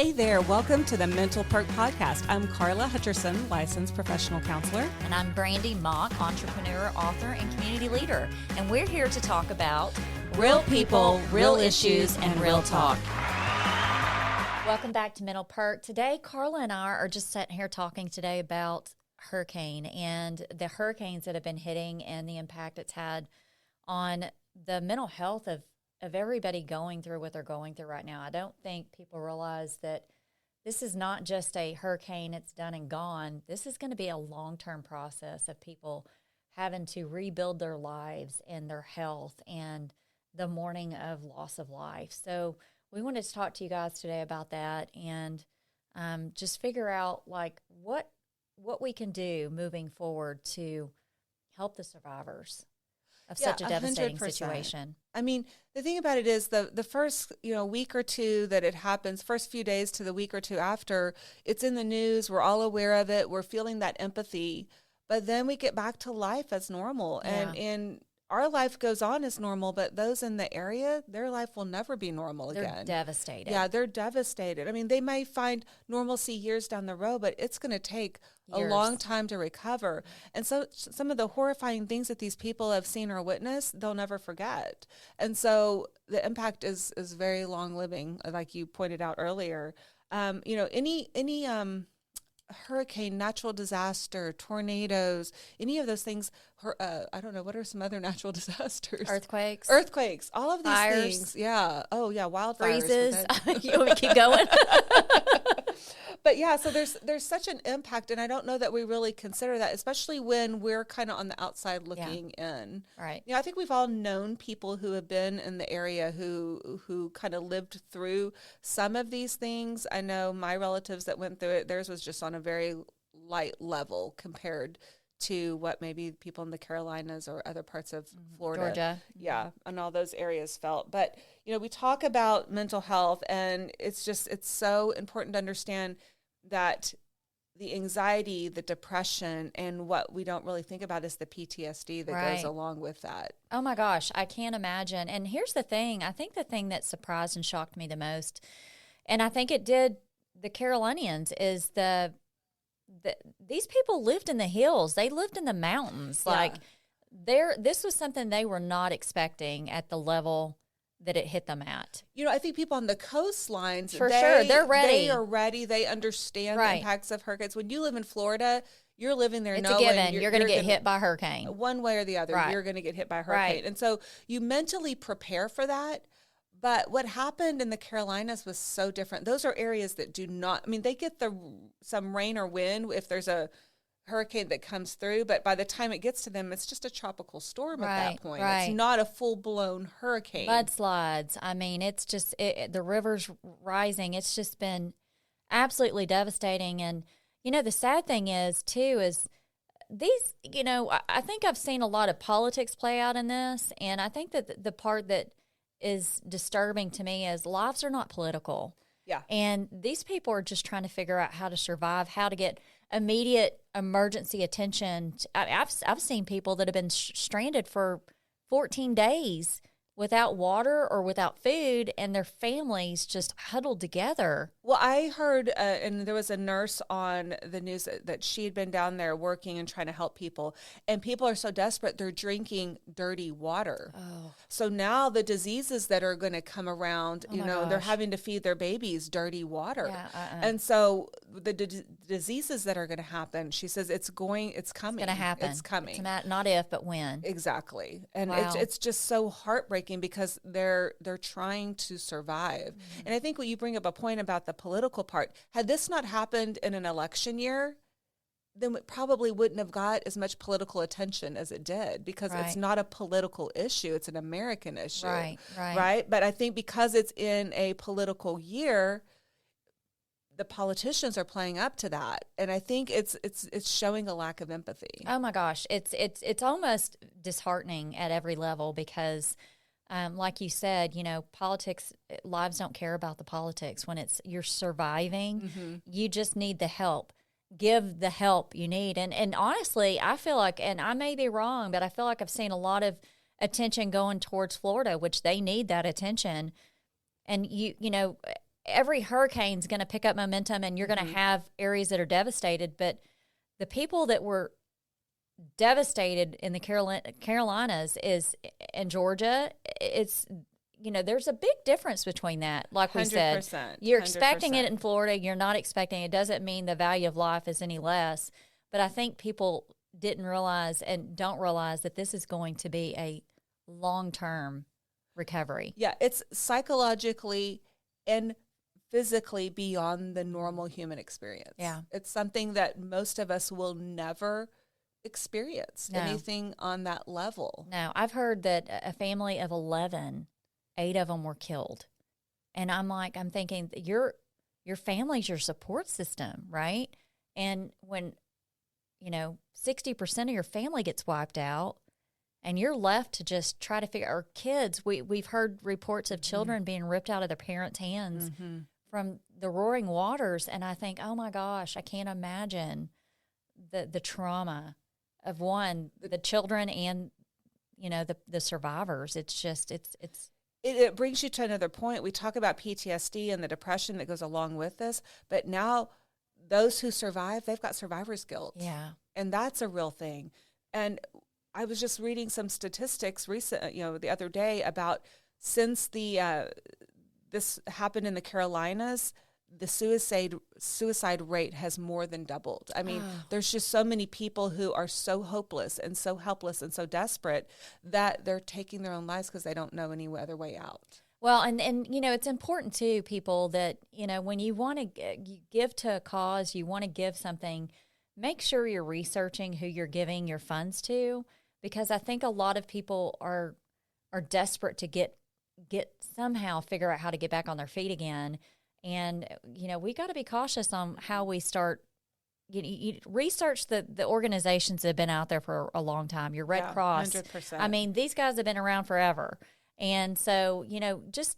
Hey there, welcome to the Mental Perk podcast. I'm Karla Hutcherson, licensed professional counselor. And I'm Brandi, entrepreneur, author, and community leader. And we're here to talk about real people, real issues, and real talk. Welcome back to Mental Perk. Today, Karla and I are just sitting here talking today about hurricane and the hurricanes that have been hitting and the impact it's had on the mental health of everybody going through what they're going through right now. I don't think people realize that this is not just a hurricane, it's done and gone. This is going to be a long-term process of people having to rebuild their lives and their health and the mourning of loss of life. So we wanted to talk to you guys today about that and just figure out like what we can do moving forward to help the survivors of such a devastating 100%. Situation. I mean, the thing about it is the first, week or two that it happens, first few days to the week or two after, it's in the news, we're all aware of it, we're feeling that empathy, but then we get back to life as normal. Yeah. And our life goes on as normal, but those in the area, their life will never be normal again. They're devastated. Yeah, they're devastated. I mean, they may find normalcy years down the road, but it's going to take a long time to recover. And so some of the horrifying things that these people have seen or witnessed, they'll never forget. And so the impact is very long living, like you pointed out earlier. Any hurricane, natural disaster, tornadoes, any of those things. I don't know, what are some other natural disasters? Earthquakes, all of these fires. things. Yeah. Oh, yeah. Wildfires. Freezes. You want me to keep going? But yeah, so there's such an impact, and I don't know that we really consider that, especially when we're kind of on the outside looking in. Right. I think we've all known people who have been in the area who kind of lived through some of these things. I know my relatives that went through it, theirs was just on a very light level compared to what maybe people in the Carolinas or other parts of Florida, Georgia. And all those areas felt. But, we talk about mental health, and it's so important to understand that the anxiety, the depression, and what we don't really think about is the PTSD that goes along with that. Oh my gosh, I can't imagine. And here's the thing. I think the thing that surprised and shocked me the most, and I think it did the Carolinians, is these people lived in the hills. They lived in the mountains. Yeah. Like this was something they were not expecting at the level that it hit them at. I think people on the coastlines, for sure, they're ready. They are ready. They understand the impacts of hurricanes. When you live in Florida, you're living there knowing it's a given. You're going to get hit by a hurricane. One way or the other, you're going to get hit by a hurricane. Right. And so you mentally prepare for that. But what happened in the Carolinas was so different. Those are areas that do not, they get some rain or wind if there's a hurricane that comes through, but by the time it gets to them, it's just a tropical storm at that point. Right. It's not a full-blown hurricane. Mudslides. It's just, the river's rising. It's just been absolutely devastating. And, the sad thing is, too, is these, I think I've seen a lot of politics play out in this, and I think that the part that is disturbing to me is lives are not political. Yeah. And these people are just trying to figure out how to survive, how to get immediate emergency attention. I've seen people that have been stranded for 14 days without water or without food, and their families just huddled together. Well, I heard, and there was a nurse on the news that she had been down there working and trying to help people, and people are so desperate, they're drinking dirty water. Oh. So now the diseases that are going to come around, they're gosh. having to feed their babies dirty water. Yeah, And so the diseases that are going to happen, she says it's coming. It's going to happen. It's coming. It's not if, but when. Exactly. And Wow. it's just so heartbreaking because they're trying to survive. Mm-hmm. And I think when you bring up a point about the political part, had this not happened in an election year, then it probably wouldn't have got as much political attention as it did, because it's not a political issue, it's an American issue. Right. But I think because it's in a political year, the politicians are playing up to that, and I think it's showing a lack of empathy. Oh my gosh, it's almost disheartening at every level because, like you said, politics, lives don't care about the politics. When you're surviving, you just need the help. Give the help you need, and honestly, I feel like, and I may be wrong, but I feel like I've seen a lot of attention going towards Florida, which they need that attention, and you know. every hurricane's going to pick up momentum and you're going to have areas that are devastated. But the people that were devastated in the Carolinas is in Georgia. It's, there's a big difference between that. Like we said, you're expecting 100%. It in Florida. You're not expecting it. Doesn't mean the value of life is any less. But I think people didn't realize and don't realize that this is going to be a long-term recovery. Yeah, it's psychologically and physically beyond the normal human experience. Yeah. It's something that most of us will never experience, anything on that level. No, I've heard that a family of 11, 8 of them were killed. And I'm thinking, your family's your support system, right? And when 60% of your family gets wiped out and you're left to just try to figure, or kids, we've heard reports of children being ripped out of their parents' hands from the roaring waters. And I think, oh my gosh, I can't imagine the trauma of the children and, the survivors. It's just, it brings you to another point. We talk about PTSD and the depression that goes along with this, but now those who survive, they've got survivor's guilt. Yeah. And that's a real thing. And I was just reading some statistics the other day about since this happened in the Carolinas, the suicide rate has more than doubled. I mean, there's just so many people who are so hopeless and so helpless and so desperate that they're taking their own lives because they don't know any other way out. Well, and it's important too, people, that, when you want to give to a cause, you want to give something, make sure you're researching who you're giving your funds to, because I think a lot of people are desperate to get somehow figure out how to get back on their feet again. And, we got to be cautious on how we start. You research the organizations that have been out there for a long time. Your Red Cross. 100%. I mean, these guys have been around forever. And so, just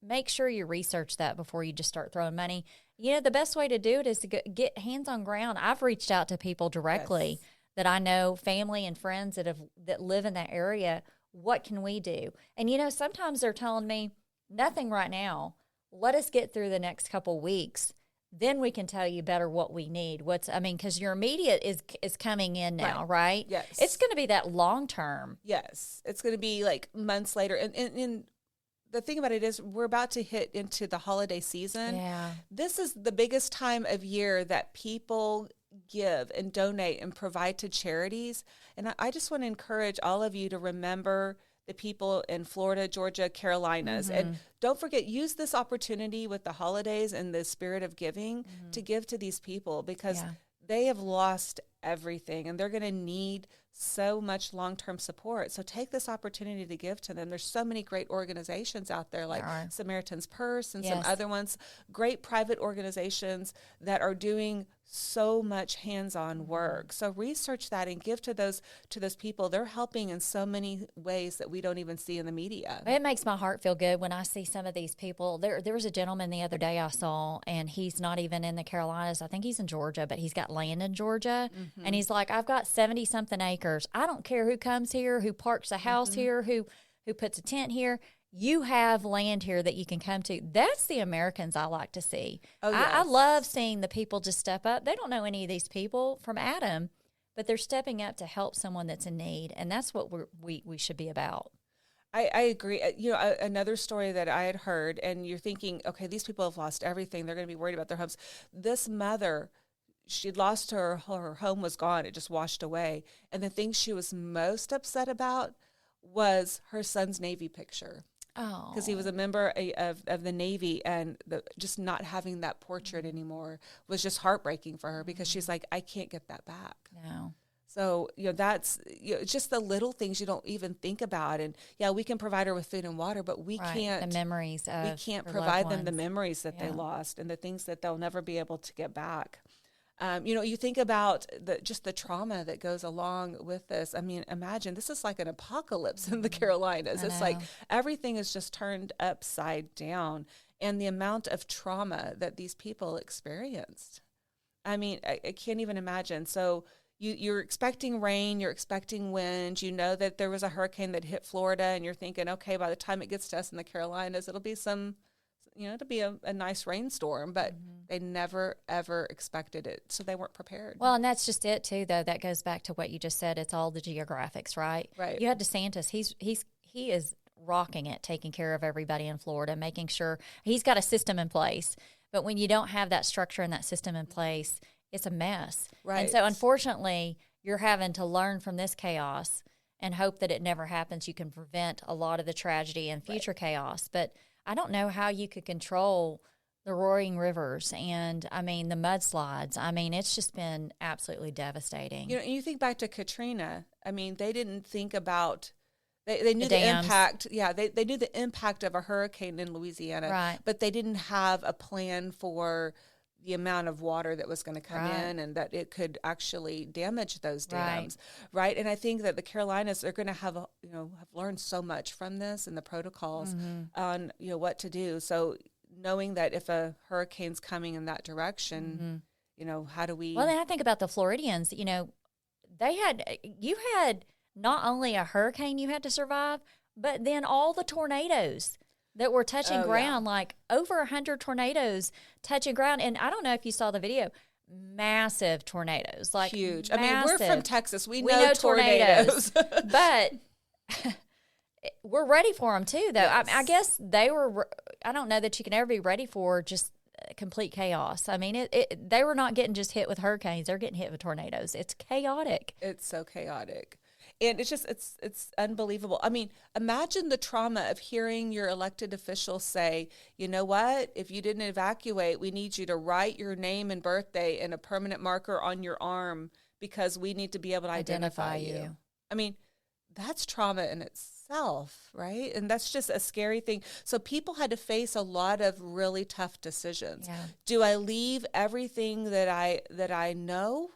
make sure you research that before you just start throwing money. The best way to do it is to get hands on ground. I've reached out to people directly that I know, family and friends that live in that area. What can we do? And, sometimes they're telling me, nothing right now. Let us get through the next couple weeks. Then we can tell you better what we need. Because your immediate is coming in now, right? Yes. It's going to be that long term. Yes. It's going to be like months later. And the thing about it is we're about to hit into the holiday season. Yeah. This is the biggest time of year that people give and donate and provide to charities. And I just want to encourage all of you to remember the people in Florida, Georgia, Carolinas. And don't forget, use this opportunity with the holidays and the spirit of giving to give to these people, because they have lost everything and they're going to need so much long-term support. So take this opportunity to give to them. There's so many great organizations out there, like Samaritan's Purse and some other ones, great private organizations that are doing so much hands-on work. So research that and give to those people. They're helping in so many ways that we don't even see in the media. It makes my heart feel good when I see some of these people. There was a gentleman the other day I saw, and he's not even in the Carolinas. I think he's in Georgia, but he's got land in Georgia. And he's like, I've got 70-something acres. I don't care who comes here, who parks a house here, who puts a tent here. You have land here that you can come to. That's the Americans I like to see. Oh, yes. I love seeing the people just step up. They don't know any of these people from Adam, but they're stepping up to help someone that's in need, and that's what we should be about. I agree. Another story that I had heard, and you're thinking, okay, these people have lost everything. They're going to be worried about their homes. This mother, she'd lost her home was gone. It just washed away. And the thing she was most upset about was her son's Navy picture. Oh, because he was a member of the Navy, and just not having that portrait anymore was just heartbreaking for her, because she's like, I can't get that back. No. So, that's just the little things you don't even think about. And we can provide her with food and water, but we can't. The memories of we can't provide them the memories that they lost and the things that they'll never be able to get back. You think about the trauma that goes along with this. I mean, imagine this is like an apocalypse in the Carolinas. It's like everything is just turned upside down, and the amount of trauma that these people experienced. I mean, I can't even imagine. So you're expecting rain, you're expecting wind. You know that there was a hurricane that hit Florida, and you're thinking, okay, by the time it gets to us in the Carolinas, it'll be some to be a nice rainstorm, but they never, ever expected it. So they weren't prepared. Well, and that's just it too, though. That goes back to what you just said. It's all the geographics, right? Right. You had DeSantis. He is rocking it, taking care of everybody in Florida, making sure he's got a system in place. But when you don't have that structure and that system in place, it's a mess. Right. And so unfortunately, you're having to learn from this chaos and hope that it never happens. You can prevent a lot of the tragedy and future chaos. But I don't know how you could control the roaring rivers and, I mean, the mudslides. I mean, it's just been absolutely devastating. You think back to Katrina. I mean, they didn't think about they knew the dams. impact. Yeah, they knew the impact of a hurricane in Louisiana, Right. but they didn't have a plan for the amount of water that was going to come in and that it could actually damage those dams, right? And I think that the Carolinas are going to have learned so much from this and the protocols on what to do. So knowing that if a hurricane's coming in that direction, how do we? Well, then I think about the Floridians. You had not only a hurricane you had to survive, but then all the tornadoes that were touching ground, like over 100 tornadoes touching ground. And I don't know if you saw the video, massive tornadoes, like huge. Massive. I mean, we're from Texas. We know tornadoes. But we're ready for them too, though. Yes. I guess they were, I don't know that you can ever be ready for just complete chaos. I mean, they were not getting just hit with hurricanes. They're getting hit with tornadoes. It's chaotic. It's so chaotic. And it's just, it's unbelievable. I mean, imagine the trauma of hearing your elected officials say, you know what, if you didn't evacuate, we need you to write your name and birthday and a permanent marker on your arm because we need to be able to identify you. I mean, that's trauma in itself, right? And that's just a scary thing. So people had to face a lot of really tough decisions. Yeah. Do I leave everything that I know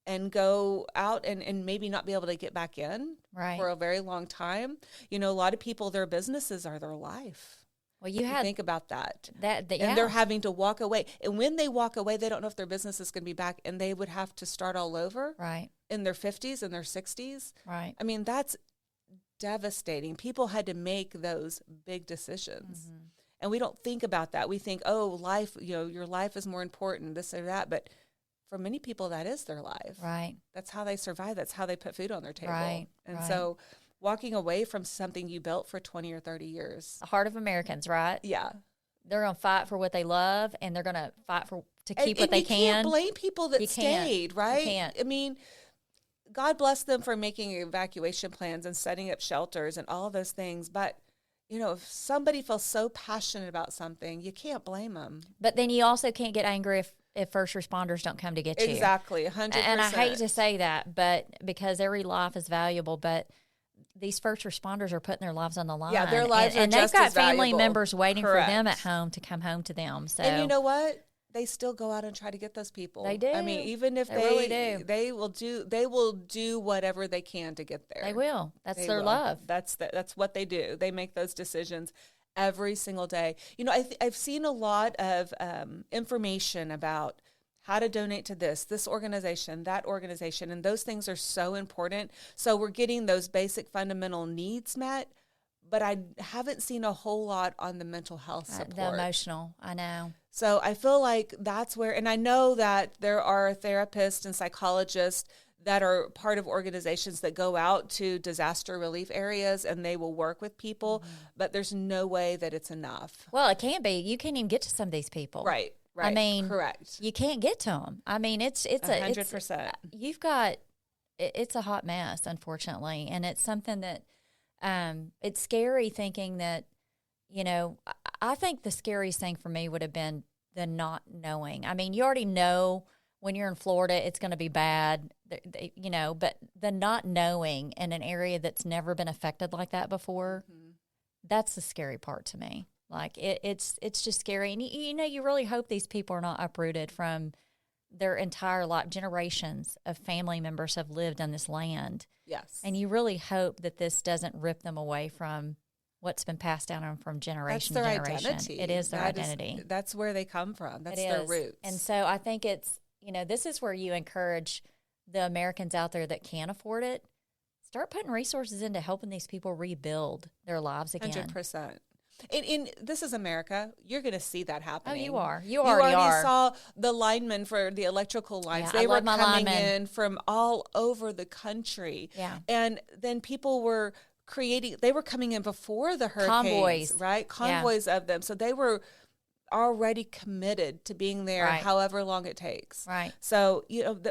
and go out and maybe not be able to get back in for a very long time? A lot of people, their businesses are their life. Well, you had think about that. And they're having to walk away. And when they walk away, they don't know if their business is going to be back, and they would have to start all over in their 50s and their 60s. Right. I mean, that's devastating. People had to make those big decisions. Mm-hmm. And we don't think about that. We think, life, your life is more important, this or that. But for many people, that is their life. Right. That's how they survive. That's how they put food on their table. Right. And so walking away from something you built for 20 or 30 years. The heart of Americans, right? Yeah. They're going to fight for what they love, and they're going to fight to keep what they can. You can't blame people that stayed, right? You can't. I mean, God bless them for making evacuation plans and setting up shelters and all of those things. But, if somebody feels so passionate about something, you can't blame them. But then you also can't get angry if first responders don't come to get you. Exactly, 100%. And I hate to say that, but because every life is valuable, but these first responders are putting their lives on the line. Yeah, their lives are just as valuable. And they've got family members waiting Correct. for them at home to come home to them. So, and you know what? They still go out and try to get those people. They do. I mean, even if they really do. They will do whatever they can to get there. They will. That's their love. That's what they do. They make those decisions every single day. I've seen a lot of information about how to donate to this organization, that organization, and those things are so important. So we're getting those basic fundamental needs met, but I haven't seen a whole lot on the mental health support. The emotional, I know. So I feel like that's where, and I know that there are therapists and psychologists that are part of organizations that go out to disaster relief areas and they will work with people, but there's no way that it's enough. Well, it can't be. You can't even get to some of these people. Right. I mean, correct. You can't get to them. I mean, it's 100%. You've got, it's a hot mess, unfortunately, and it's something that, it's scary thinking that, I think the scariest thing for me would have been the not knowing. I mean, you already know when you're in Florida, it's going to be bad, but the not knowing in an area that's never been affected like that before, that's the scary part to me. Like it's just scary. And you really hope these people are not uprooted from their entire life. Generations of family members have lived on this land. Yes. And you really hope that this doesn't rip them away from what's been passed down from generation to generation. Identity. It is their identity. That's where they come from. That's their roots. And so I think it's, this is where you encourage the Americans out there that can't afford it, start putting resources into helping these people rebuild their lives again. 100%. In this is America. You're going to see that happening. Oh, you are. You already are. saw the linemen for the electrical lines. Yeah, they I were love my coming linemen. in from all over the country. Yeah. And then people were they were coming in before the hurricanes, Convoys. right? Convoys of them. So they were already committed to being there Right. however long it takes. Right. So,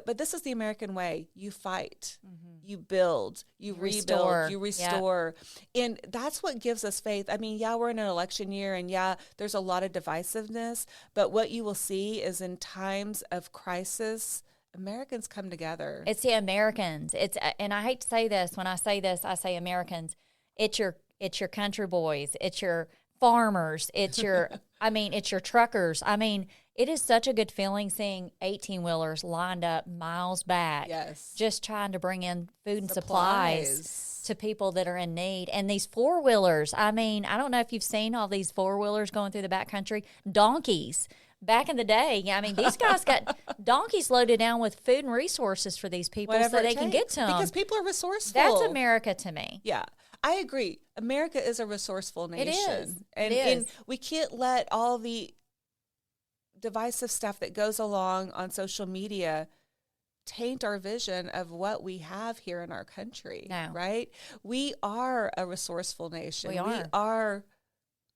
but this is the American way. You fight, you build, you Restore. rebuild, you restore. And that's what gives us faith. I mean, yeah, we're in an election year and yeah, there's a lot of divisiveness, but what you will see is in times of crisis, Americans come together. It's the Americans. And I hate to say this. When I say this, I say Americans. It's your country boys. It's your farmers. It's your, it's your truckers. It is such a good feeling seeing 18-wheelers lined up miles back. Yes. Just trying to bring in food and supplies to people that are in need. And these 4-wheelers, I don't know if you've seen all these 4-wheelers going through the backcountry. Donkeys. Back in the day, these guys got donkeys loaded down with food and resources for these people so they can get to them. Because people are resourceful. That's America to me. Yeah, I agree. America is a resourceful nation. It is. And we can't let all the divisive stuff that goes along on social media taint our vision of what we have here in our country. No. Right? We are a resourceful nation.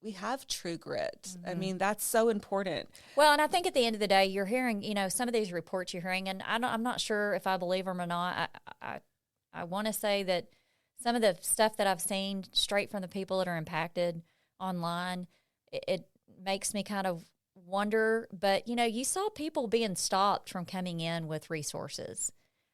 We have true grit. That's so important. Well, and I think at the end of the day, you're hearing, some of these reports you're hearing, and I'm not sure if I believe them or not. I want to say that some of the stuff that I've seen straight from the people that are impacted online, it makes me kind of wonder. But, you saw people being stopped from coming in with resources.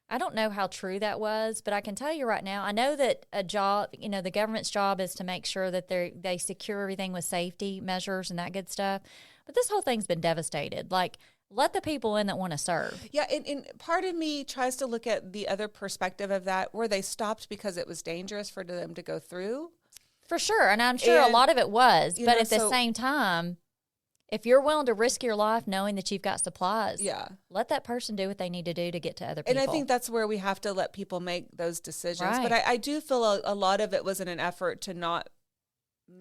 I don't know how true that was, but I can tell you right now, I know that a job, the government's job is to make sure that they secure everything with safety measures and that good stuff. But this whole thing's been devastated. Like, let the people in that want to serve. Yeah, and part of me tries to look at the other perspective of that. Were they stopped because it was dangerous for them to go through? For sure, and I'm sure a lot of it was. But at the same time, if you're willing to risk your life knowing that you've got supplies, let that person do what they need to do to get to other people. And I think that's where we have to let people make those decisions. Right. But I do feel a lot of it was in an effort to not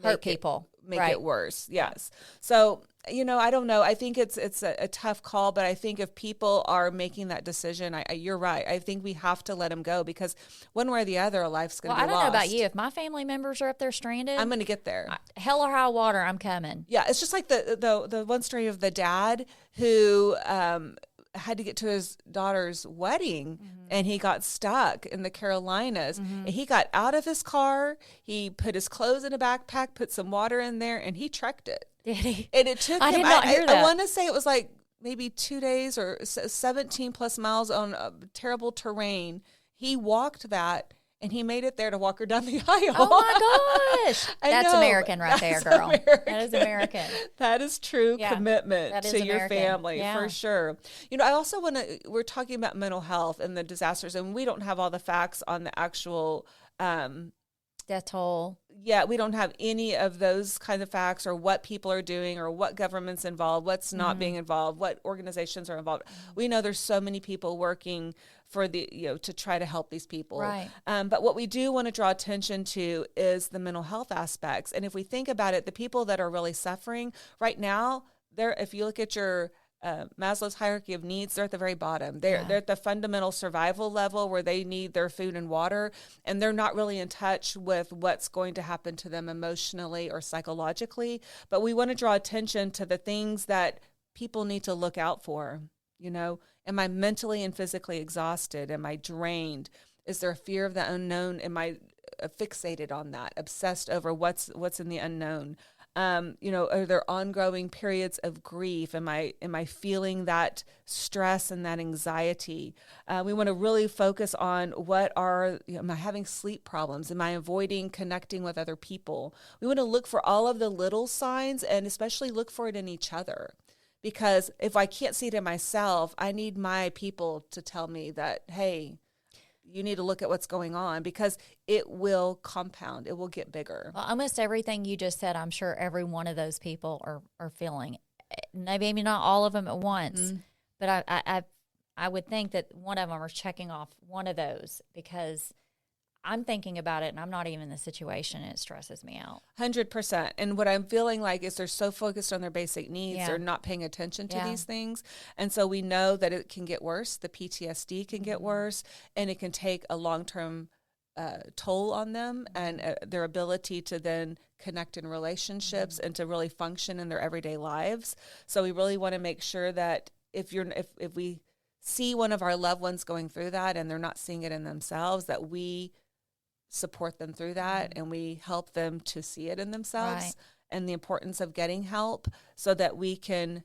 hurt people. Make it worse. Yes. So, I don't know. I think it's a tough call, but I think if people are making that decision, you're right. I think we have to let them go because one way or the other, a life's going to be lost. I don't know about you. If my family members are up there stranded, I'm going to get there. Hell or high water, I'm coming. Yeah. It's just like the one story of the dad who had to get to his daughter's wedding and he got stuck in the Carolinas. And he got out of his car. He put his clothes in a backpack, put some water in there, and he trekked it. Did he? And it took him, did not hear that. I want to say it was like maybe 2 days or 17 plus miles on terrible terrain. He walked that. And he made it there to walk her down the aisle. Oh, my gosh. That's American right there, girl. American. That is American. That is true commitment to your American. family, for sure. I also want to, we're talking about mental health and the disasters, and we don't have all the facts on the actual death toll. Yeah, we don't have any of those kind of facts or what people are doing or what government's involved, what's not being involved, what organizations are involved. We know there's so many people working for to try to help these people. Right. But what we do want to draw attention to is the mental health aspects. And if we think about it, the people that are really suffering right now, if you look at your Maslow's hierarchy of needs, they're at the very bottom. They're at the fundamental survival level where they need their food and water, and they're not really in touch with what's going to happen to them emotionally or psychologically. But we want to draw attention to the things that people need to look out for. Am I mentally and physically exhausted? Am I drained? Is there a fear of the unknown? Am I fixated on that, obsessed over what's in the unknown? Are there ongoing periods of grief? Am I feeling that stress and that anxiety? We want to really focus on am I having sleep problems? Am I avoiding connecting with other people? We want to look for all of the little signs and especially look for it in each other. Because if I can't see it in myself, I need my people to tell me that, hey, you need to look at what's going on because it will compound. It will get bigger. Well, almost everything you just said, I'm sure every one of those people are feeling. Maybe not all of them at once, but I would think that one of them is checking off one of those because I'm thinking about it and I'm not even in the situation and it stresses me out. 100%. And what I'm feeling like is they're so focused on their basic needs, Yeah. they're not paying attention to Yeah. these things. And so we know that it can get worse. The PTSD can get worse, and it can take a long-term toll on them and their ability to then connect in relationships and to really function in their everyday lives. So we really want to make sure that if we see one of our loved ones going through that and they're not seeing it in themselves, that we support them through that and we help them to see it in themselves. Right. And the importance of getting help so that we can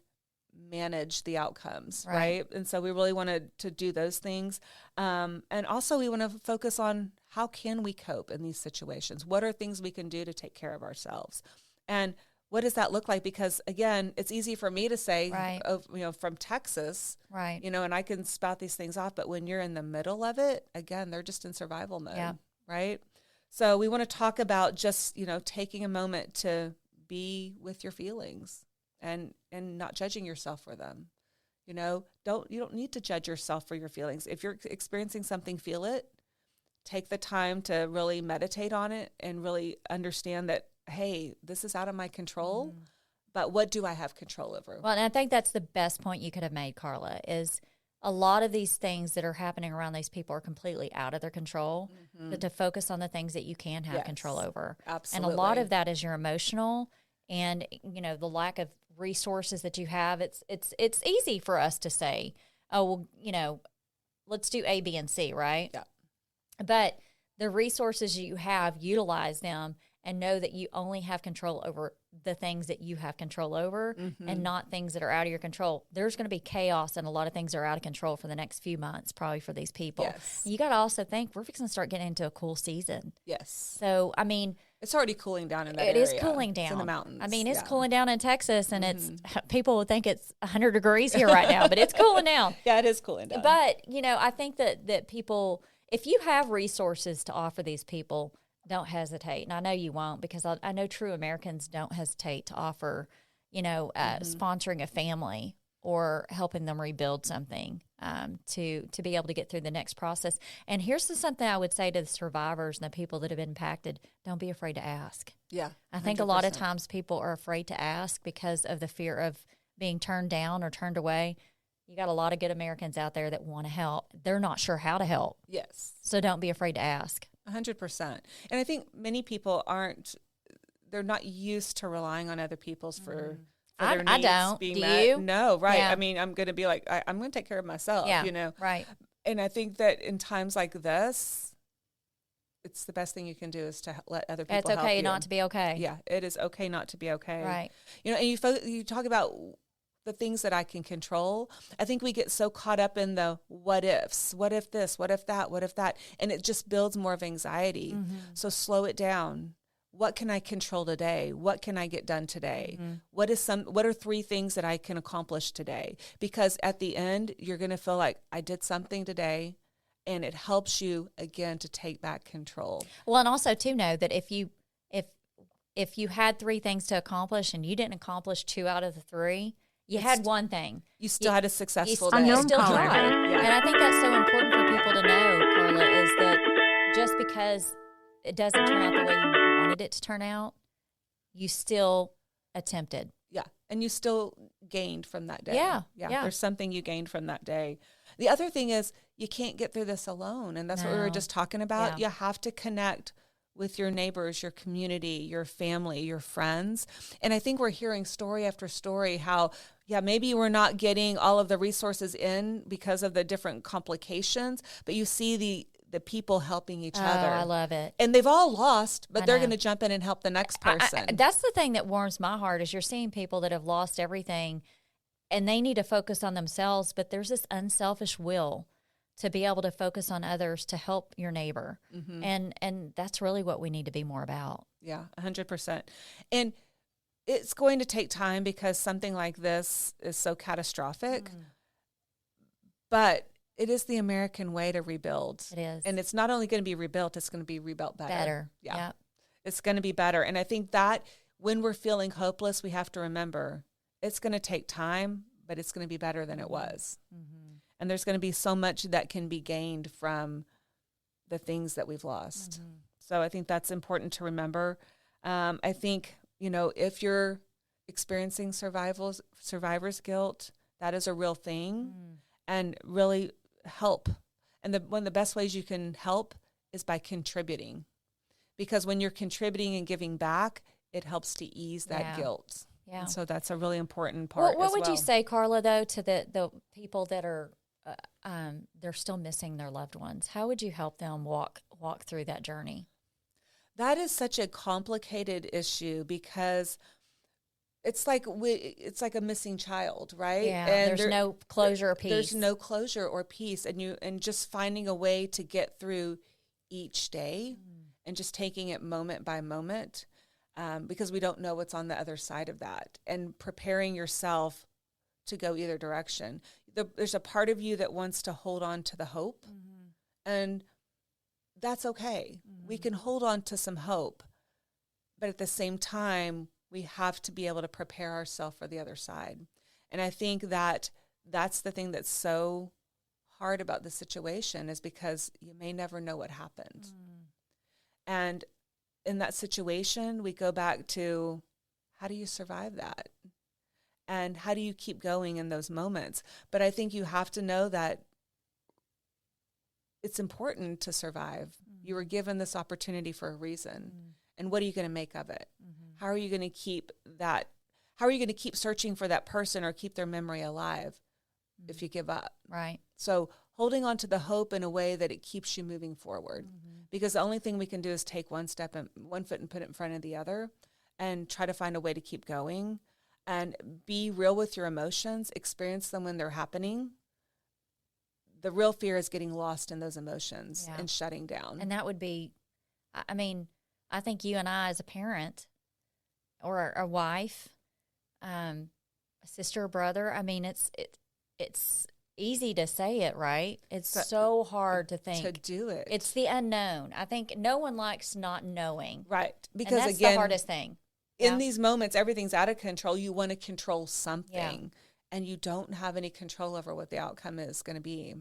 manage the outcomes, right? And so we really wanted to do those things. And also we want to focus on how can we cope in these situations? What are things we can do to take care of ourselves? And what does that look like? Because again, it's easy for me to say, from Texas, right? And I can spout these things off, but when you're in the middle of it, again, they're just in survival mode, right? So we want to talk about just, taking a moment to be with your feelings and not judging yourself for them. You don't need to judge yourself for your feelings. If you're experiencing something, feel it. Take the time to really meditate on it and really understand that, hey, this is out of my control, but what do I have control over? Well, and I think that's the best point you could have made, Karla, is a lot of these things that are happening around these people are completely out of their control, but to focus on the things that you can have control over. Absolutely. And a lot of that is your emotional and, the lack of resources that you have. It's easy for us to say, oh, well, let's do A, B, and C, right? Yeah. But the resources you have, utilize them and know that you only have control over the things that you have control over and not things that are out of your control. There's going to be chaos and a lot of things are out of control for the next few months, probably for these people. Yes. You got to also think we're fixing to start getting into a cool season. Yes. So, I mean, it's already cooling down in that area. It is cooling down. It's in the mountains. I mean, it's cooling down in Texas, and it's people would think it's 100 degrees here right now, but it's cooling down. Yeah, it is cooling down. But, I think that people, if you have resources to offer these people, don't hesitate. And I know you won't, because I know true Americans don't hesitate to offer, sponsoring a family or helping them rebuild something to be able to get through the next process. And here's something I would say to the survivors and the people that have been impacted. Don't be afraid to ask. Yeah. 100%. I think a lot of times people are afraid to ask because of the fear of being turned down or turned away. You got a lot of good Americans out there that want to help. They're not sure how to help. Yes. So don't be afraid to ask. 100%. And I think many people they're not used to relying on other people's for their needs I don't. being Do met. you? No, right. Yeah. I mean, I'm going to be like, I'm going to take care of myself, Right. And I think that in times like this, it's the best thing you can do is to let other people help you. It's okay not to be okay. Yeah, it is okay not to be okay. Right. And you talk about the things that I can control. I think we get so caught up in the what ifs. What if this? What if that? What if that? And it just builds more of anxiety. So slow it down. What can I control today? What can I get done today? What are 3 things that I can accomplish today? Because at the end, you're going to feel like I did something today, and it helps you again to take back control. Well, and also to know that if you had 3 things to accomplish and you didn't accomplish 2 out of the 3, you had one thing. You still had a successful day. You still tried. Yeah. And I think that's so important for people to know, Karla, is that just because it doesn't turn out the way you wanted it to turn out, you still attempted. Yeah. And you still gained from that day. Yeah. There's something you gained from that day. The other thing is you can't get through this alone. And that's what we were just talking about. Yeah. You have to connect with your neighbors, your community, your family, your friends. And I think we're hearing story after story how, maybe we're not getting all of the resources in because of the different complications, but you see the people helping each other. I love it. And they've all lost, but they're know. going to jump in and help the next person. That's the thing that warms my heart is you're seeing people that have lost everything and they need to focus on themselves, but there's this unselfish will to be able to focus on others to help your neighbor. And that's really what we need to be more about. Yeah, 100%. And it's going to take time because something like this is so catastrophic. But it is the American way to rebuild. It is. And it's not only going to be rebuilt, it's going to be rebuilt better. Yeah. Yep. It's going to be better. And I think that when we're feeling hopeless, we have to remember it's going to take time, but it's going to be better than it was. And there's going to be so much that can be gained from the things that we've lost. So I think that's important to remember. I think, if you're experiencing survivor's guilt, that is a real thing, and really help. And one of the best ways you can help is by contributing, because when you're contributing and giving back, it helps to ease that guilt. Yeah. And so that's a really important part. What would you say, Karla, though, to the people that are they're still missing their loved ones? How would you help them walk through that journey? That is such a complicated issue, because it's like a missing child, right? Yeah, and there's no closure or peace. There's no closure or peace, and just finding a way to get through each day and just taking it moment by moment, because we don't know what's on the other side of that, and preparing yourself to go either direction. There's a part of you that wants to hold on to the hope, and that's okay. We can hold on to some hope, but at the same time, we have to be able to prepare ourselves for the other side. And I think that that's the thing that's so hard about the situation, is because you may never know what happened. And in that situation, we go back to, how do you survive that? And how do you keep going in those moments? But I think you have to know that it's important to survive. You were given this opportunity for a reason. And what are you going to make of it? How are you going to keep that? How are you going to keep searching for that person or keep their memory alive if you give up? Right. So holding on to the hope in a way that it keeps you moving forward, because the only thing we can do is take one foot and put it in front of the other, and try to find a way to keep going, and be real with your emotions, experience them when they're happening. The real fear is getting lost in those emotions and shutting down. And that would be, I mean, I think you and I as a parent or a wife, a sister or brother, I mean, it's easy to say it, right? It's so hard to think. To do it. It's the unknown. I think no one likes not knowing. Right. Because and that's again, the hardest thing. In these moments, everything's out of control. You want to control something, and you don't have any control over what the outcome is going to be.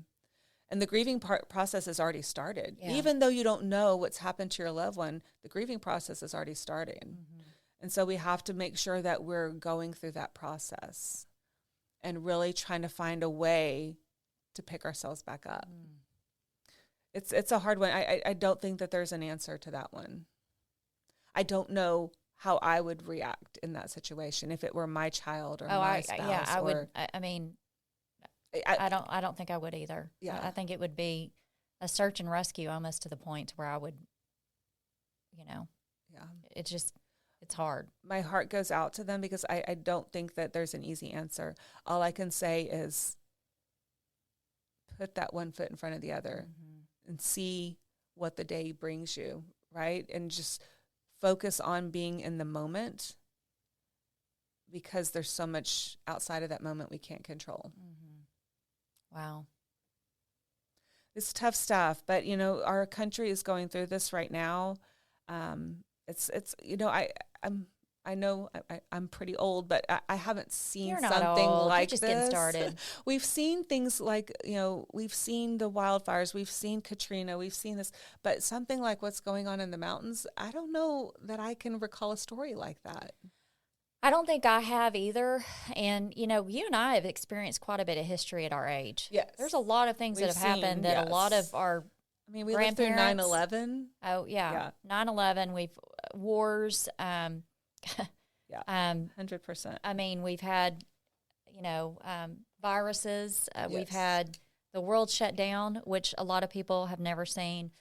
And the grieving process has already started. Yeah. Even though you don't know what's happened to your loved one, the grieving process is already starting. And so we have to make sure that we're going through that process and really trying to find a way to pick ourselves back up. It's a hard one. I don't think that there's an answer to that one. I don't know how I would react in that situation if it were my child or my spouse. Yeah, I would. I mean, I don't think I would either. Yeah. I think it would be a search and rescue almost to the point where I would, it's hard. My heart goes out to them, because I don't think that there's an easy answer. All I can say is put that one foot in front of the other and see what the day brings you, right? And just focus on being in the moment, because there's so much outside of that moment we can't control. Wow. It's tough stuff, but our country is going through this right now. I know I'm pretty old, but I haven't seen something old. like You're just this. getting started. We've seen things like, we've seen the wildfires, we've seen Katrina, we've seen this, but something like what's going on in the mountains, I don't know that I can recall a story like that. I don't think I have either. And, you and I have experienced quite a bit of history at our age. Yes. There's a lot of things that have happened that a lot of our we lived through 9/11. Oh, yeah. 9/11, we've wars. 100%. I mean, we've had, viruses. We've had the world shut down, which a lot of people have never seen.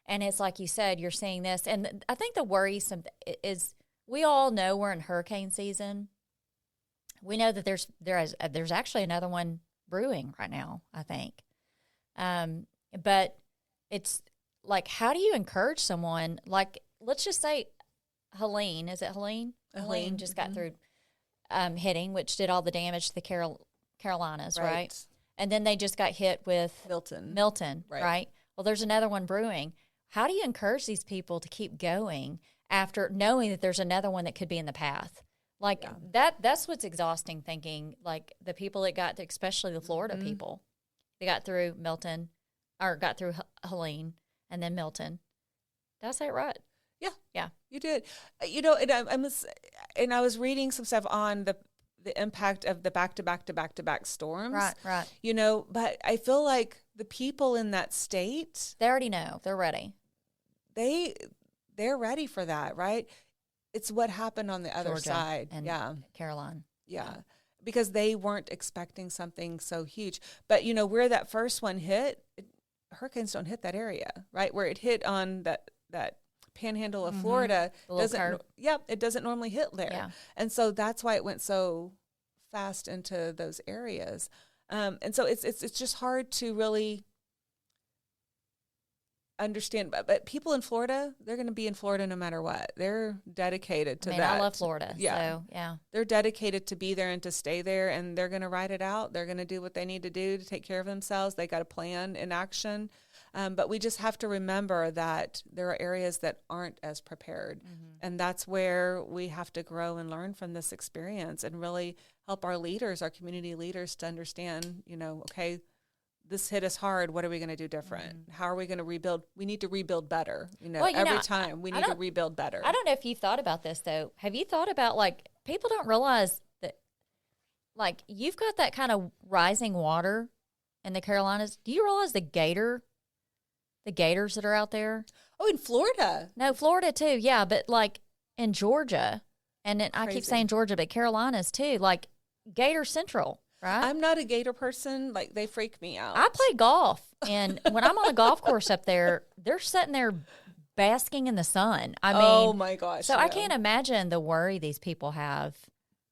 And it's like you said, you're seeing this. And I think the worrisome is we all know we're in hurricane season. We know that there's actually another one brewing right now, I think. But it's like, how do you encourage someone? Like, let's just say Helene. Is it Helene? Helene just got through hitting, which did all the damage to the Carolinas, right? And then they just got hit with Milton, right? Well, there's another one brewing. How do you encourage these people to keep going after knowing that there's another one that could be in the path? Like that's what's exhausting, thinking like the people that got, especially the Florida people, they got through Milton or got through Helene, and then Milton. Did I say it right? Yeah. Yeah. You did. And I was reading some stuff on the impact of the back-to-back storms. Right. But I feel like the people in that state, they already know. They're ready. They're ready for that, right? It's what happened on the other Georgia side. and Carolina. Yeah. Because they weren't expecting something so huge. But, where that first one hit, hurricanes don't hit that area, right? Where it hit on that panhandle of Florida, it doesn't normally hit there. Yeah. And so that's why it went so fast into those areas. And so it's just hard to really understand, but people in Florida, they're going to be in Florida no matter what. They're dedicated to that. I love Florida. Yeah. So, yeah. They're dedicated to be there and to stay there, and they're going to ride it out. They're going to do what they need to do to take care of themselves. They got a plan in action. But we just have to remember that there are areas that aren't as prepared. And that's where we have to grow and learn from this experience and really help our leaders, our community leaders, to understand, okay, this hit us hard. What are we going to do different? How are we going to rebuild? We need to rebuild better. Every time we need to rebuild better. I don't know if you've thought about this, though. Have you thought about, people don't realize that, you've got that kind of rising water in the Carolinas. Do you realize the gators that are out there? Oh, in Florida. No, Florida, too. Yeah, but, in Georgia, and then I keep saying Georgia, but Carolinas, too, Gator Central. Right? I'm not a gator person. They freak me out. I play golf, and when I'm on a golf course up there, they're sitting there basking in the sun. I mean, oh my gosh. So I can't imagine the worry these people have,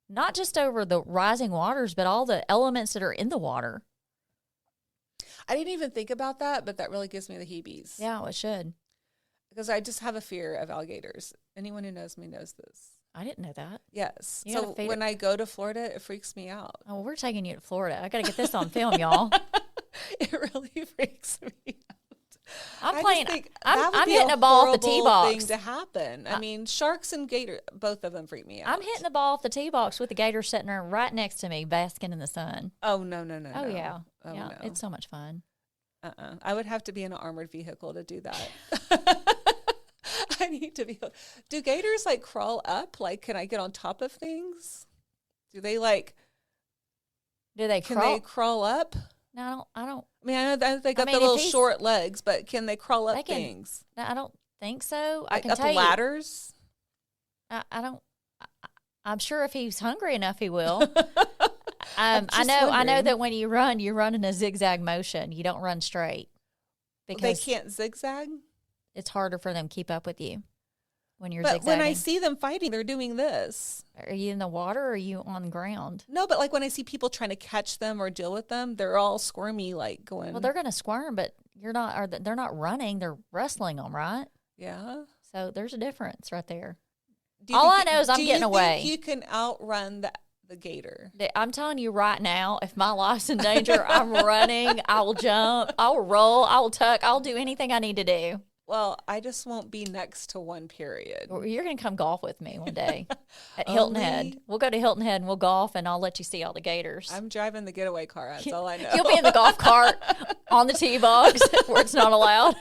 not just over the rising waters, but all the elements that are in the water. I didn't even think about that, but that really gives me the heebies. Yeah, well, it should. Because I just have a fear of alligators. Anyone who knows me knows this. I didn't know that. Yes. So when I go to Florida, it freaks me out. Oh, well, we're taking you to Florida. I got to get this on film, y'all. It really freaks me out. I'm hitting a ball off the tee box. Thing to happen. I mean, sharks and gator, both of them freak me out. I'm hitting the ball off the tee box with the gator sitting there right next to me, basking in the sun. Oh no! Oh yeah. Oh, yeah. No. It's so much fun. I would have to be in an armored vehicle to do that. I need to be. Do gators crawl up? Can I get on top of things? Do they Can they crawl up? No, I don't. I mean, I know they got the little short legs, but can they crawl up things? No, I don't think so. I can up tell ladders. I don't. I'm sure if he's hungry enough, he will. I know that when you run in a zigzag motion. You don't run straight because they can't zigzag. It's harder for them to keep up with you when you're zigzagging. But when I see them fighting, they're doing this. Are you in the water or are you on the ground? No, but when I see people trying to catch them or deal with them, they're all squirmy, going. Well, they're going to squirm, but they're not running. They're wrestling them, right? Yeah. So there's a difference right there. All I know is I'm getting away. Do you think you can outrun the gator? I'm telling you right now, if my life's in danger, I'm running. I will jump. I will roll. I will tuck. I'll do anything I need to do. Well, I just won't be next to one, period. You're going to come golf with me one day at Hilton Head. We'll go to Hilton Head and we'll golf, and I'll let you see all the gators. I'm driving the getaway car. That's all I know. You'll be in the golf cart on the tee box where it's not allowed.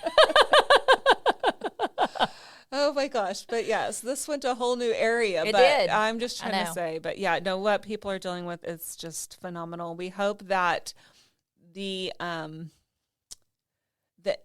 Oh, my gosh. But, yes, this went to a whole new area. It but did. I'm just trying to say. But, yeah, no, what people are dealing with is just phenomenal. We hope that the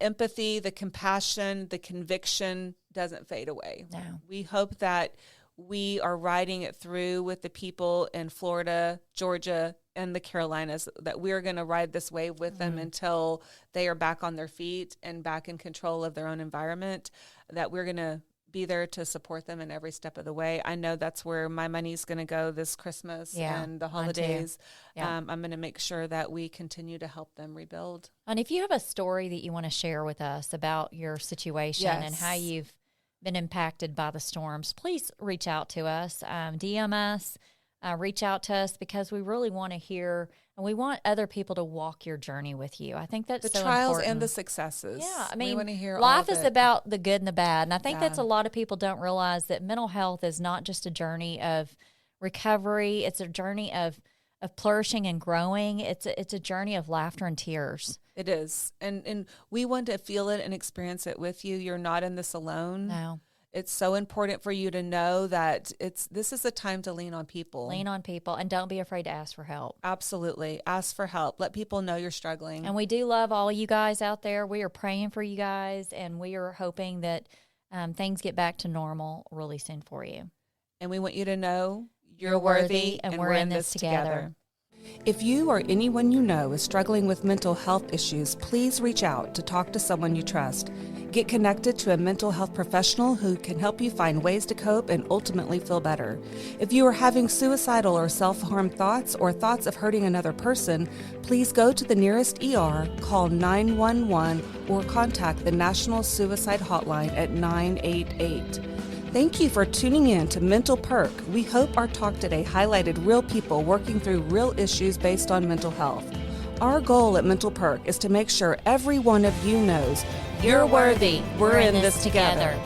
empathy, the compassion, the conviction doesn't fade away. No. We hope that we are riding it through with the people in Florida, Georgia, and the Carolinas, that we're going to ride this wave with them until they are back on their feet and back in control of their own environment, that we're going to be there to support them in every step of the way. I know that's where my money's going to go this Christmas and the holidays. Yeah. I'm going to make sure that we continue to help them rebuild. And if you have a story that you want to share with us about your situation and how you've been impacted by the storms, please reach out to us, DM us, reach out to us, because we really want to hear, and we want other people to walk your journey with you. I think that's the so trials important. and the successes. Yeah, I mean, we want to hear life all is of it. about the good and the bad, and I think that's a lot of people don't realize that mental health is not just a journey of recovery. It's a journey of flourishing and growing. It's a journey of laughter and tears. It is. And we want to feel it and experience it with you. You're not in this alone. No. It's so important for you to know that this is a time to lean on people. Lean on people, and don't be afraid to ask for help. Absolutely. Ask for help. Let people know you're struggling. And we do love all you guys out there. We are praying for you guys, and we are hoping that things get back to normal really soon for you. And we want you to know you're worthy, and we're in this together. If you or anyone you know is struggling with mental health issues, please reach out to talk to someone you trust. Get connected to a mental health professional who can help you find ways to cope and ultimately feel better. If you are having suicidal or self-harm thoughts or thoughts of hurting another person, please go to the nearest ER, call 911, or contact the National Suicide Hotline at 988. Thank you for tuning in to Mental Perk. We hope our talk today highlighted real people working through real issues based on mental health. Our goal at Mental Perk is to make sure every one of you knows you're worthy. We're in this together.